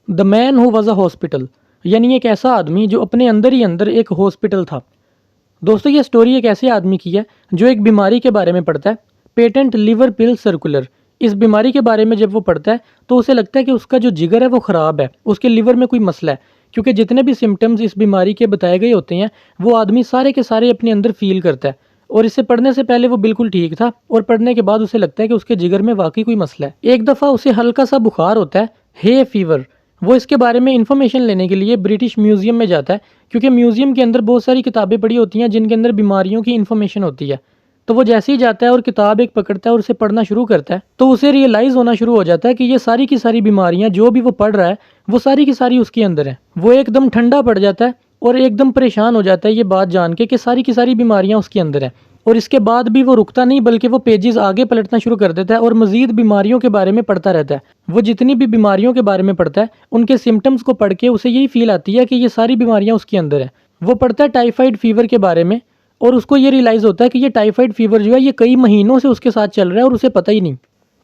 The man who was a hospital, यानी एक ऐसा आदमी जो अपने अंदर ही अंदर एक हॉस्पिटल था। दोस्तों ये स्टोरी एक ऐसे आदमी की है जो एक बीमारी के बारे में पढ़ता है, पेटेंट लिवर पिल सर्कुलर। इस बीमारी के बारे में जब वो पढ़ता है तो उसे लगता है कि उसका जो जिगर है वो ख़राब है, उसके लिवर में कोई मसला है, क्योंकि जितने भी सिम्टम्स इस बीमारी के बताए गए होते हैं वो आदमी सारे के सारे अपने अंदर फील करता है। और इसे पढ़ने से पहले वो बिल्कुल ठीक था और पढ़ने के बाद उसे लगता है कि उसके जिगर में वाकई कोई मसला है। एक दफ़ा उसे हल्का सा बुखार होता है, हे फीवर। वो इसके बारे में इन्फॉर्मेशन लेने के लिए ब्रिटिश म्यूजियम में जाता है, क्योंकि म्यूजियम के अंदर बहुत सारी किताबें पड़ी होती हैं जिनके अंदर बीमारियों की इन्फॉर्मेशन होती है। तो वो जैसे ही जाता है और किताब एक पकड़ता है और उसे पढ़ना शुरू करता है तो उसे रियलाइज़ होना शुरू हो जाता है कि ये सारी की सारी बीमारियां जो भी वो पढ़ रहा है वो सारी की सारी उसके अंदर है। वो एकदम ठंडा पड़ जाता है और एकदम परेशान हो जाता है ये बात जान के कि सारी की सारी बीमारियां उसके अंदर है। और इसके बाद भी वो रुकता नहीं, बल्कि वो पेजेस आगे पलटना शुरू कर देता है और मजीद बीमारियों के बारे में पढ़ता रहता है। वो जितनी भी बीमारियों के बारे में पढ़ता है उनके सिम्टम्स को पढ़ के उसे यही फील आती है कि ये सारी बीमारियां उसके अंदर है। वो पढ़ता है टाइफाइड फीवर के बारे में और उसको ये रियलाइज़ होता है कि ये टाइफाइड फीवर जो है ये कई महीनों से उसके साथ चल रहा है और उसे पता ही नहीं।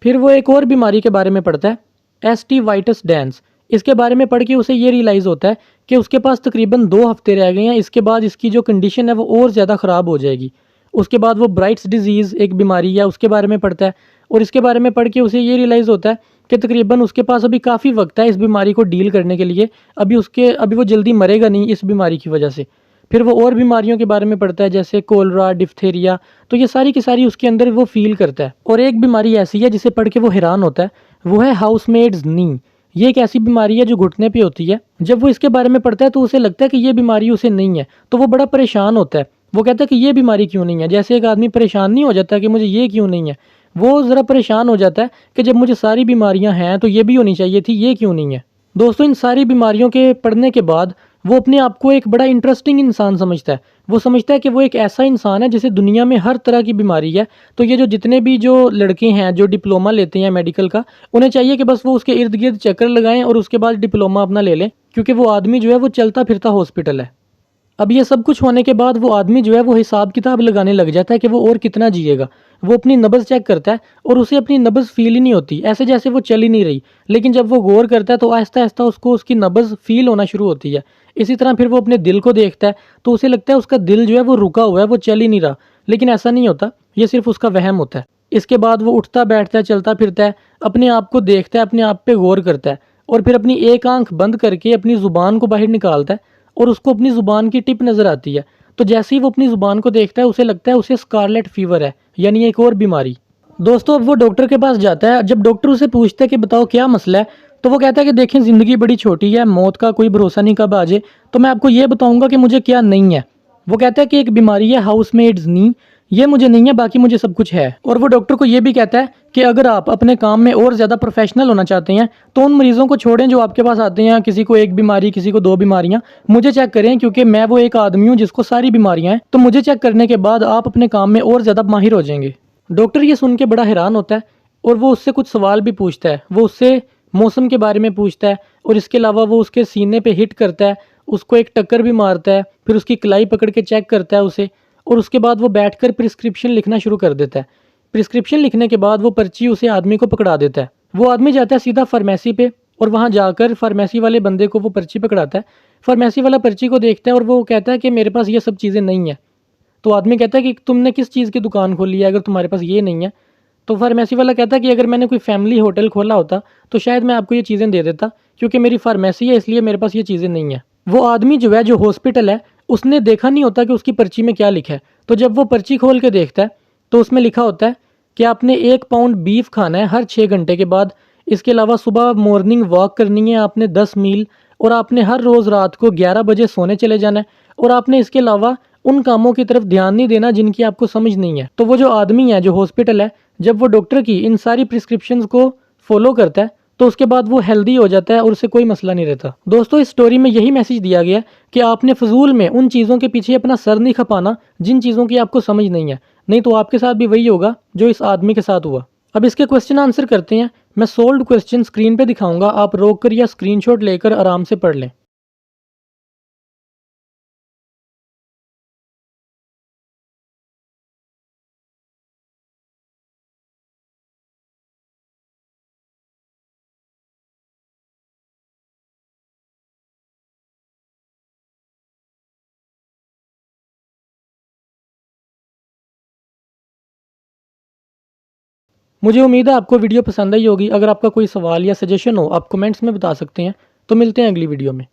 फिर वो एक और बीमारी के बारे में पढ़ता है, एस्टिवाइटिस डैंस। इसके बारे में पढ़ के उसे ये रियलाइज़ होता है कि उसके पास तकरीबन 2 हफ्ते रह गए हैं, इसके बाद इसकी जो कंडीशन है वो और ज़्यादा ख़राब हो जाएगी। उसके बाद वो ब्राइट्स डिजीज़ एक बीमारी है उसके बारे में पढ़ता है और इसके बारे में पढ़ के उसे ये रियलाइज़ होता है कि तकरीबन उसके पास अभी काफ़ी वक्त है इस बीमारी को डील करने के लिए। अभी वो जल्दी मरेगा नहीं इस बीमारी की वजह से। फिर वो और बीमारियों के बारे में पढ़ता है जैसे कोलरा, डिफ्थेरिया। तो ये सारी की सारी उसके अंदर वो फील करता है। और एक बीमारी ऐसी है जिसे पढ़ के वो हैरान होता है, वो है हाउसमेड्स नी। ये एक ऐसी बीमारी है जो घुटने पे होती है। जब वो इसके बारे में पढ़ता है तो उसे लगता है कि ये बीमारी उसे नहीं है, तो वो बड़ा परेशान होता है। वो कहता है कि ये बीमारी क्यों नहीं है, जैसे एक आदमी परेशान नहीं हो जाता कि मुझे ये क्यों नहीं है, वो ज़रा परेशान हो जाता है कि जब मुझे सारी बीमारियां हैं तो ये भी होनी चाहिए थी, ये क्यों नहीं है। दोस्तों इन सारी बीमारियों के पढ़ने के बाद वो अपने आप को एक बड़ा इंटरेस्टिंग इंसान समझता है। वो समझता है कि वो एक ऐसा इंसान है जिसे दुनिया में हर तरह की बीमारी है। तो ये जो जितने भी जो लड़के हैं जो डिप्लोमा लेते हैं मेडिकल का, उन्हें चाहिए कि बस वो उसके इर्द गिर्द चक्कर लगाएं और उसके बाद डिप्लोमा अपना ले लें, क्योंकि वो आदमी जो है वो चलता फिरता हॉस्पिटल है। अब ये सब कुछ होने के बाद वो आदमी जो है वो हिसाब किताब लगाने लग जाता है कि वो और कितना जिएगा। वो अपनी नब्ज़ चेक करता है और उसे अपनी नब्ज़ फील ही नहीं होती, ऐसे जैसे वो चल ही नहीं रही। लेकिन जब वो गौर करता है तो आहिस्ता आहिस्ता उसको उसकी नब्ज़ फील होना शुरू होती है। इसी तरह फिर वो अपने दिल को देखता है तो उसे लगता है उसका दिल जो है वो रुका हुआ है, वो चल ही नहीं रहा। लेकिन ऐसा नहीं होता, ये सिर्फ उसका वहम होता है। इसके बाद वो उठता बैठता है, चलता फिरता है, अपने आप को देखता है, अपने आप पे गौर करता है और फिर अपनी एक आंख बंद करके अपनी ज़ुबान को बाहर निकालता है और उसको अपनी ज़ुबान की टिप नज़र आती है। तो जैसे ही वो अपनी ज़ुबान को देखता है उसे लगता है उसे स्कारलेट फीवर है, यानी एक और बीमारी। दोस्तों अब वो डॉक्टर के पास जाता है। जब डॉक्टर उसे पूछता है कि बताओ क्या मसला है, तो वो कहता है कि देखें ज़िंदगी बड़ी छोटी है, मौत का कोई भरोसा नहीं कब आ जाए, तो मैं आपको ये बताऊंगा कि मुझे क्या नहीं है। वो कहता है कि एक बीमारी है हाउसमेड्स नी, ये मुझे नहीं है, बाकी मुझे सब कुछ है। और वो डॉक्टर को ये भी कहता है कि अगर आप अपने काम में और ज़्यादा प्रोफेशनल होना चाहते हैं तो उन मरीजों को छोड़ें जो आपके पास आते हैं, किसी को एक बीमारी किसी को 2 बीमारियां, मुझे चेक करें क्योंकि मैं वो एक आदमी हूँ जिसको सारी बीमारियां हैं। तो मुझे चेक करने के बाद आप अपने काम में और ज़्यादा माहिर हो जाएंगे। डॉक्टर ये सुन के बड़ा हैरान होता है और वो उससे कुछ सवाल भी पूछता है। वो उससे मौसम के बारे में पूछता है और इसके अलावा वो उसके सीने पे हिट करता है, उसको एक टक्कर भी मारता है, फिर उसकी कलाई पकड़ के चेक करता है उसे। और उसके बाद वो बैठकर प्रिस्क्रिप्शन लिखना शुरू कर देता है। प्रिस्क्रिप्शन लिखने के बाद वो पर्ची उसे आदमी को पकड़ा देता है। वो आदमी जाता है सीधा फार्मेसी पे और वहाँ जाकर फार्मेसी वाले बंदे को वो पर्ची पकड़ाता है। फार्मेसी वाला पर्ची को देखता है और वो कहता है कि मेरे पास ये सब चीज़ें नहीं है। तो आदमी कहता है कि तुमने किस चीज़ की दुकान खोली है अगर तुम्हारे पास ये नहीं है। तो फार्मेसी वाला कहता है कि अगर मैंने कोई फैमिली होटल खोला होता तो शायद मैं आपको ये चीज़ें दे देता, क्योंकि मेरी फार्मेसी है इसलिए मेरे पास ये चीज़ें नहीं है। वो आदमी जो है जो हॉस्पिटल है उसने देखा नहीं होता कि उसकी पर्ची में क्या लिखा है। तो जब वो पर्ची खोल के देखता है तो उसमें लिखा होता है कि आपने 1 पाउंड बीफ खाना है हर 6 घंटे के बाद। इसके अलावा सुबह मॉर्निंग वॉक करनी है आपने 10 मील, और आपने हर रोज़ रात को 11 बजे सोने चले जाना है। और आपने इसके अलावा उन कामों की तरफ ध्यान नहीं देना जिनकी आपको समझ नहीं है। तो वो जो आदमी है जो हॉस्पिटल है, जब वो डॉक्टर की इन सारी प्रिस्क्रिप्शंस को फॉलो करता है तो उसके बाद वो हेल्दी हो जाता है और उसे कोई मसला नहीं रहता। दोस्तों इस स्टोरी में यही मैसेज दिया गया कि आपने फजूल में उन चीज़ों के पीछे अपना सर नहीं खपाना जिन चीज़ों की आपको समझ नहीं है, नहीं तो आपके साथ भी वही होगा जो इस आदमी के साथ हुआ। अब इसके क्वेश्चन आंसर करते हैं। मैं सोल्ड क्वेश्चन स्क्रीन पे दिखाऊंगा, आप रोक कर या स्क्रीनशॉट लेकर आराम से पढ़ लें। मुझे उम्मीद है आपको वीडियो पसंद आई होगी। अगर आपका कोई सवाल या सजेशन हो आप कमेंट्स में बता सकते हैं। तो मिलते हैं अगली वीडियो में।